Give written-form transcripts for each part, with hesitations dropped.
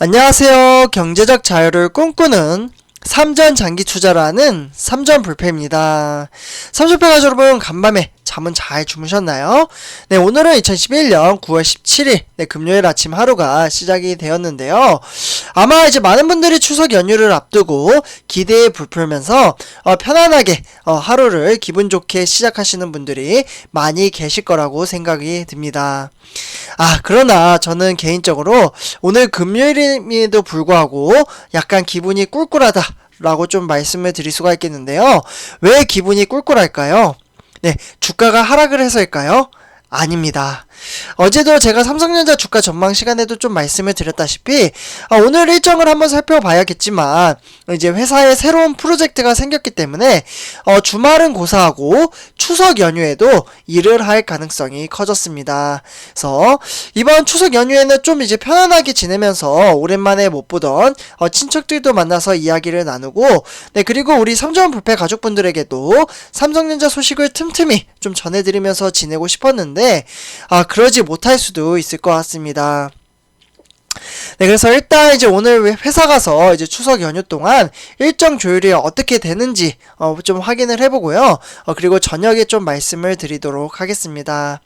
안녕하세요. 경제적 자유를 꿈꾸는 삼전 장기 투자를 하는 삼전 불패입니다. 삼전패 가족 여러분, 간밤에 잠은 잘 주무셨나요? 네, 오늘은 2011년 9월 17일 금요일 아침 하루가 시작이 되었는데요. 아마 이제 많은 분들이 추석 연휴를 앞두고 기대에 불풀면서 편안하게 하루를 기분 좋게 시작하시는 분들이 많이 계실 거라고 생각이 듭니다. 그러나 저는 개인적으로 오늘 금요일임에도 불구하고 약간 기분이 꿀꿀하다 라고 좀 말씀을 드릴 수가 있겠는데요. 왜 기분이 꿀꿀할까요? 네, 주가가 하락을 해서일까요? 아닙니다. 어제도 제가 삼성전자 주가 전망 시간에도 좀 말씀을 드렸다시피 오늘 일정을 한번 살펴봐야겠지만 이제 회사에 새로운 프로젝트가 생겼기 때문에 주말은 고사하고 추석 연휴에도 일을 할 가능성이 커졌습니다. 그래서 이번 추석 연휴에는 좀 이제 편안하게 지내면서 오랜만에 못 보던 친척들도 만나서 이야기를 나누고, 네, 그리고 우리 삼전 불패 가족분들에게도 삼성전자 소식을 틈틈이 좀 전해드리면서 지내고 싶었는데 그러지 못할 수도 있을 것 같습니다. 네, 그래서 일단 이제 오늘 회사 가서 이제 추석 연휴 동안 일정 조율이 어떻게 되는지 좀 확인을 해보고요. 그리고 저녁에 좀 말씀을 드리도록 하겠습니다.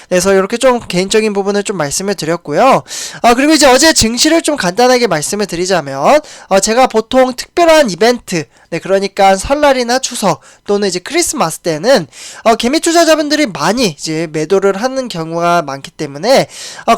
그래서 이렇게 좀 개인적인 부분을 좀 말씀을 드렸고요. 그리고 이제 어제 증시를 좀 간단하게 말씀을 드리자면 제가 보통 특별한 이벤트, 네, 그러니까 설날이나 추석 또는 이제 크리스마스 때는 개미 투자자분들이 많이 이제 매도를 하는 경우가 많기 때문에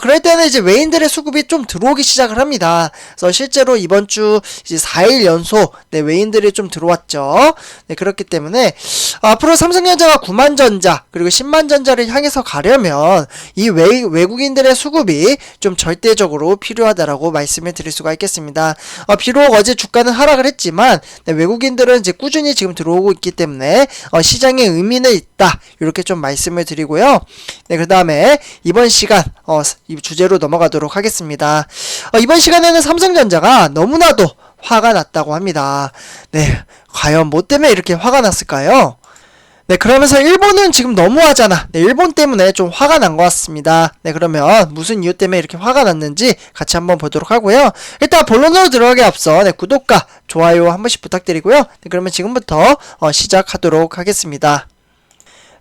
그럴 때는 이제 외인들의 수급이 좀 들어오기 시작을 합니다. 그래서 실제로 이번 주 이제 4일 연속 외인들이 좀 들어왔죠. 네, 그렇기 때문에 앞으로 삼성전자가 9만 전자 그리고 10만 전자를 향해서 가려면 이 외국인들의 수급이 좀 절대적으로 필요하다라고 말씀을 드릴 수가 있겠습니다. 비록 어제 주가는 하락을 했지만 외국인들은 이제 꾸준히 지금 들어오고 있기 때문에 시장에 의미는 있다, 이렇게 좀 말씀을 드리고요. 네, 그 다음에 이번 시간 이 주제로 넘어가도록 하겠습니다. 이번 시간에는 삼성전자가 너무나도 화가 났다고 합니다. 네, 과연 뭐 때문에 이렇게 화가 났을까요? 네, 그러면서 일본은 지금 너무하잖아. 네, 일본 때문에 좀 화가 난 것 같습니다. 네, 그러면 무슨 이유 때문에 이렇게 화가 났는지 같이 한번 보도록 하고요. 일단 본론으로 들어가기 앞서 구독과 좋아요 한 번씩 부탁드리고요. 네, 그러면 지금부터 시작하도록 하겠습니다.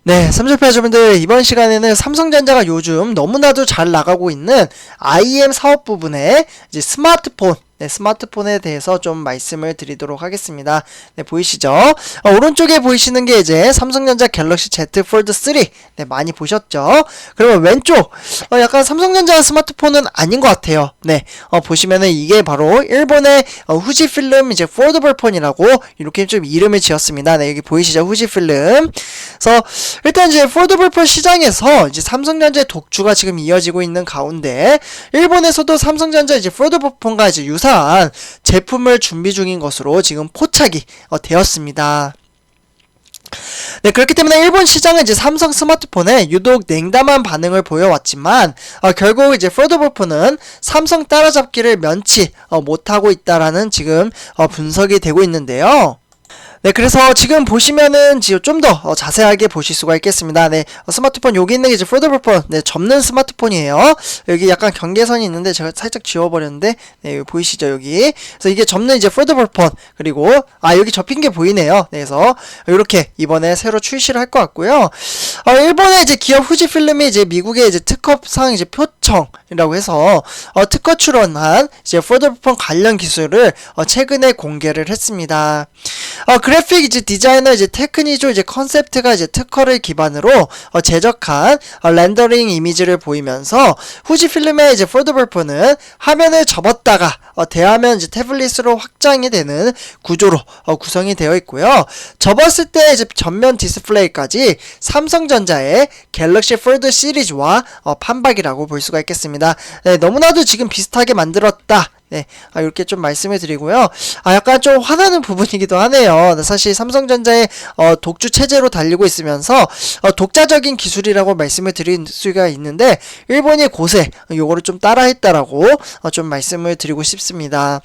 네, 삼전패 여러분들, 이번 시간에는 삼성전자가 요즘 너무나도 잘 나가고 있는 IM 사업 부분에 이제 스마트폰, 네, 스마트폰에 대해서 좀 말씀을 드리도록 하겠습니다. 네, 보이시죠? 오른쪽에 보이시는 게 이제 삼성전자 갤럭시 Z 폴드 3. 네, 많이 보셨죠? 그러면 왼쪽, 약간 삼성전자 스마트폰은 아닌 것 같아요. 네, 보시면은 이게 바로 일본의 후지필름 이제 폴더블 폰이라고 이렇게 좀 이름을 지었습니다. 네, 여기 보이시죠? 후지필름. 그래서 일단 이제 폴더블 폰 시장에서 이제 삼성전자의 독주가 지금 이어지고 있는 가운데 일본에서도 삼성전자 이제 폴더블 폰과 이제 유사한 제품을 준비 중인 것으로 지금 포착이 되었습니다. 네, 그렇기 때문에 일본 시장은 이제 삼성 스마트폰에 유독 냉담한 반응을 보여왔지만 결국 이제 폴더블 폰은 삼성 따라잡기를 면치 못하고 있다라는 지금 분석이 되고 있는데요. 네, 그래서 지금 보시면은 지금 좀 더 자세하게 보실 수가 있겠습니다. 네, 스마트폰 여기 있는 게 이제 폴더블 폰, 네, 접는 스마트폰이에요. 여기 약간 경계선이 있는데 제가 살짝 지워버렸는데, 네, 여기 보이시죠, 여기. 그래서 이게 접는 이제 폴더블 폰, 그리고 여기 접힌 게 보이네요. 네, 그래서 이렇게 이번에 새로 출시를 할 것 같고요. 일본의 이제 기업 후지필름이 이제 미국의 이제 특허상 이제 표청이라고 해서 특허 출원한 이제 폴더블 폰 관련 기술을 최근에 공개를 했습니다. 그래픽 이제 디자이너 이제 테크니조 이제 컨셉트가 이제 특허를 기반으로 제작한 렌더링 이미지를 보이면서 후지필름의 이제 폴더블 폰은 화면을 접었다가 대화면 이제 태블릿으로 확장이 되는 구조로 구성이 되어 있고요. 접었을 때 이제 전면 디스플레이까지 삼성전자의 갤럭시 폴드 시리즈와 판박이라고 볼 수가 있겠습니다. 네, 너무나도 지금 비슷하게 만들었다. 네, 이렇게 좀 말씀을 드리고요. 약간 좀 화나는 부분이기도 하네요. 사실 삼성전자의 독주 체제로 달리고 있으면서 독자적인 기술이라고 말씀을 드릴 수가 있는데 일본이 곳에 요거를 좀 따라했다라고 좀 말씀을 드리고 싶습니다.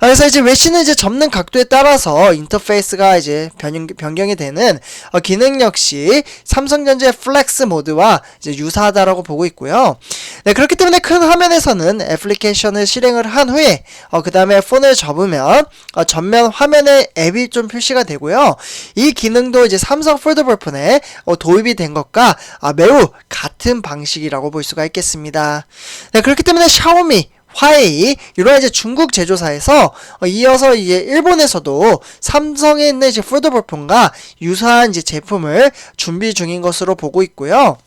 그래서 이제 외신은 이제 접는 각도에 따라서 인터페이스가 이제 변경이 되는 기능 역시 삼성전자의 플렉스 모드와 이제 유사하다라고 보고 있고요. 네, 그렇기 때문에 큰 화면에서는 애플리케이션을 실행을 한 후에 그 다음에 폰을 접으면 전면 화면에 앱이 좀 표시가 되고요. 이 기능도 이제 삼성 폴더블 폰에 도입이 된 것과 매우 같은 방식이라고 볼 수가 있겠습니다. 네, 그렇기 때문에 샤오미, 화웨이 이런 이제 중국 제조사에서 이어서 이제 일본에서도 삼성에 있는 이제 폴더블 폰과 유사한 이제 제품을 준비 중인 것으로 보고 있고요.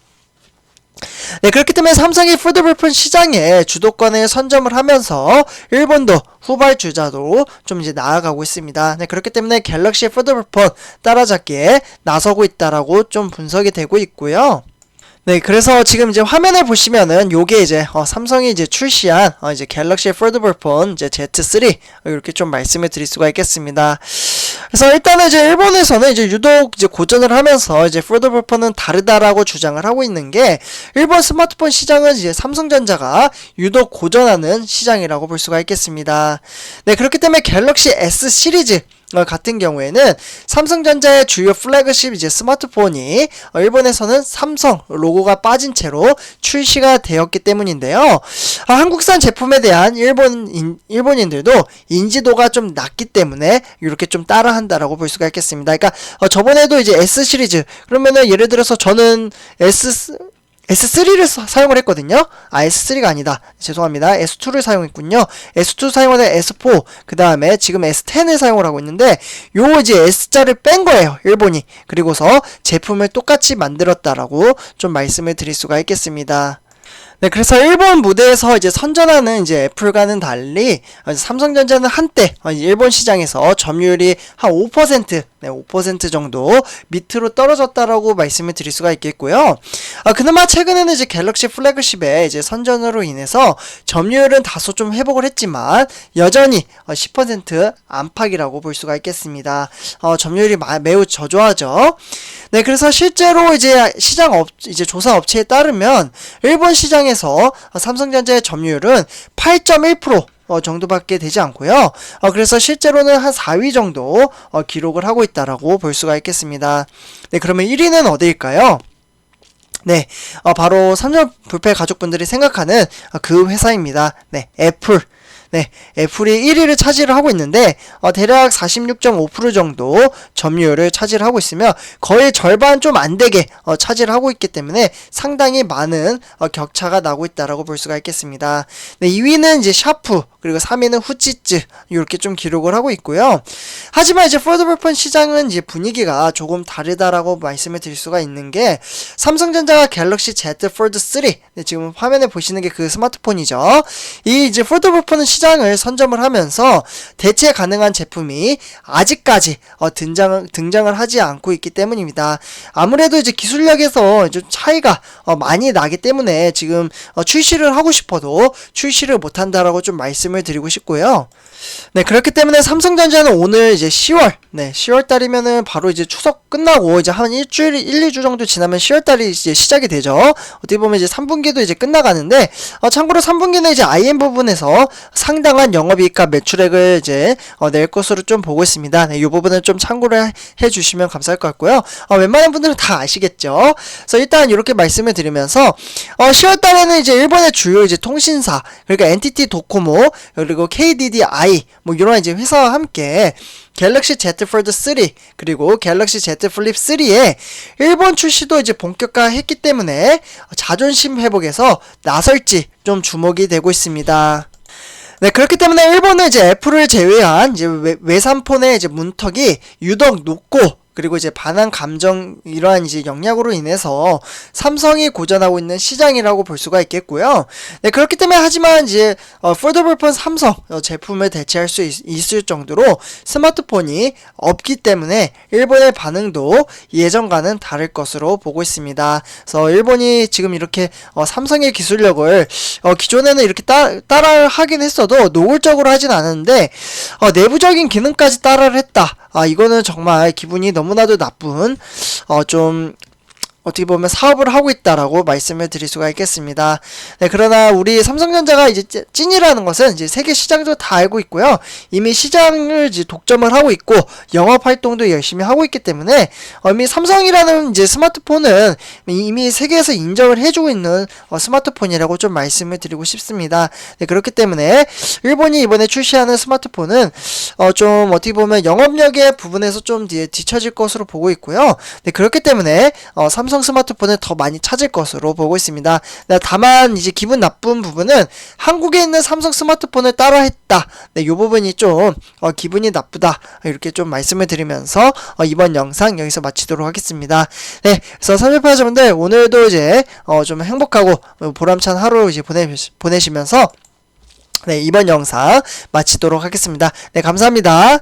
네, 그렇기 때문에 삼성이 폴더블 폰 시장에 주도권을 선점을 하면서 일본도 후발주자로 좀 이제 나아가고 있습니다. 네, 그렇기 때문에 갤럭시 폴더블 폰 따라잡기에 나서고 있다라고 좀 분석이 되고 있고요. 네, 그래서 지금 이제 화면을 보시면은 요게 이제 삼성이 이제 출시한 이제 갤럭시 폴더블 폰 이제 Z3 이렇게 좀 말씀을 드릴 수가 있겠습니다. 그래서 일단은 이제 일본에서는 이제 유독 이제 고전을 하면서 이제 폴더블 폰은 다르다라고 주장을 하고 있는 게 일본 스마트폰 시장은 이제 삼성전자가 유독 고전하는 시장이라고 볼 수가 있겠습니다. 네, 그렇기 때문에 갤럭시 S 시리즈 같은 경우에는 삼성전자의 주요 플래그십 이제 스마트폰이 일본에서는 삼성 로고가 빠진 채로 출시가 되었기 때문인데요. 한국산 제품에 대한 일본인들도 인지도가 좀 낮기 때문에 이렇게 좀 따라한다라고 볼 수가 있겠습니다. 그러니까 저번에도 이제 S 시리즈 그러면은 예를 들어서 저는 S3를 사용을 했거든요. S3가 아니다. 죄송합니다. S2를 사용했군요. S2 사용하는 S4, 그 다음에 지금 S10을 사용을 하고 있는데, 요 이제 S자를 뺀 거예요. 일본이. 그리고서 제품을 똑같이 만들었다라고 좀 말씀을 드릴 수가 있겠습니다. 네, 그래서 일본 무대에서 이제 선전하는 이제 애플과는 달리 삼성전자는 한때 일본 시장에서 점유율이 한 5%, 네, 5% 정도 밑으로 떨어졌다라고 말씀을 드릴 수가 있겠고요. 그나마 최근에는 이제 갤럭시 플래그십의 이제 선전으로 인해서 점유율은 다소 좀 회복을 했지만 여전히 10% 안팎이라고 볼 수가 있겠습니다. 점유율이 매우 저조하죠. 네, 그래서 실제로 이제 이제 조사 업체에 따르면 일본 시장에서 삼성전자의 점유율은 8.1% 정도밖에 되지 않고요. 그래서 실제로는 한 4위 정도 기록을 하고 있다라고 볼 수가 있겠습니다. 네, 그러면 1위는 어디일까요? 네, 바로 삼성 불패 가족분들이 생각하는 그 회사입니다. 네, 애플. 네, 애플이 1위를 차지를 하고 있는데 대략 46.5% 정도 점유율을 차지를 하고 있으며 거의 절반 좀 안되게 차지를 하고 있기 때문에 상당히 많은 격차가 나고 있다라고 볼 수가 있겠습니다. 네, 2위는 이제 샤프, 그리고 3위는 후찌즈 이렇게 좀 기록을 하고 있고요. 하지만 이제 폴더블 폰 시장은 이제 분위기가 조금 다르다라고 말씀을 드릴 수가 있는 게 삼성전자가 갤럭시 Z 폴드 3, 네, 지금 화면에 보시는 게 그 스마트폰이죠. 이 이제 폴더블 폰은 시장을 선점을 하면서 대체 가능한 제품이 아직까지 등장을 하지 않고 있기 때문입니다. 아무래도 이제 기술력에서 좀 차이가 많이 나기 때문에 지금 출시를 하고 싶어도 출시를 못한다라고 좀 말씀을 드리고 싶고요. 네, 그렇기 때문에 삼성전자는 오늘 이제 10월, 네, 10월 달이면은 바로 이제 추석 끝나고 이제 한 2주 정도 지나면 10월 달이 이제 시작이 되죠. 어떻게 보면 이제 3분기도 이제 끝나가는데, 참고로 3분기는 이제 IM 부분에서 상당한 영업이익과 매출액을 이제 낼 것으로 좀 보고 있습니다. 네, 이 부분은 좀 참고를 해주시면 감사할 것 같고요. 웬만한 분들은 다 아시겠죠. 그래서 일단 이렇게 말씀을 드리면서 10월 달에는 이제 일본의 주요 이제 통신사, 그러니까 NTT 도코모 그리고 KDDI 뭐 이런 이제 회사와 함께 갤럭시 Z 폴드 3 그리고 갤럭시 Z 플립 3의 일본 출시도 이제 본격화했기 때문에 자존심 회복에서 나설지 좀 주목이 되고 있습니다. 네, 그렇기 때문에 일본은 이제 애플을 제외한 이제 외산폰의 이제 문턱이 유독 높고, 그리고 이제 반한 감정 이러한 이제 영향으로 인해서 삼성이 고전하고 있는 시장이라고 볼 수가 있겠고요. 네, 그렇기 때문에 하지만 이제 폴더블 폰 삼성 제품을 대체할 수 있을 정도로 스마트폰이 없기 때문에 일본의 반응도 예전과는 다를 것으로 보고 있습니다. 그래서 일본이 지금 이렇게 삼성의 기술력을 기존에는 이렇게 따라 하긴 했어도 노골적으로 하진 않았는데 내부적인 기능까지 따라를 했다. 이거는 정말 기분이 너무나도 나쁜 좀 어떻게 보면 사업을 하고 있다라고 말씀을 드릴 수가 있겠습니다. 네, 그러나 우리 삼성전자가 이제 찐이라는 것은 이제 세계 시장도 다 알고 있고요. 이미 시장을 이제 독점을 하고 있고 영업 활동도 열심히 하고 있기 때문에 이미 삼성이라는 이제 스마트폰은 이미 세계에서 인정을 해주고 있는 스마트폰이라고 좀 말씀을 드리고 싶습니다. 네, 그렇기 때문에 일본이 이번에 출시하는 스마트폰은 좀 어떻게 보면 영업력의 부분에서 좀 뒤처질 것으로 보고 있고요. 네, 그렇기 때문에 삼성 스마트폰을 더 많이 찾을 것으로 보고 있습니다. 네, 다만 이제 기분 나쁜 부분은 한국에 있는 삼성 스마트폰을 따라했다. 네, 요 부분이 좀 기분이 나쁘다. 이렇게 좀 말씀을 드리면서 이번 영상 여기서 마치도록 하겠습니다. 네, 그래서 삼성파자분들 오늘도 이제 좀 행복하고 보람찬 하루 이제 보내시면서 네, 이번 영상 마치도록 하겠습니다. 네, 감사합니다.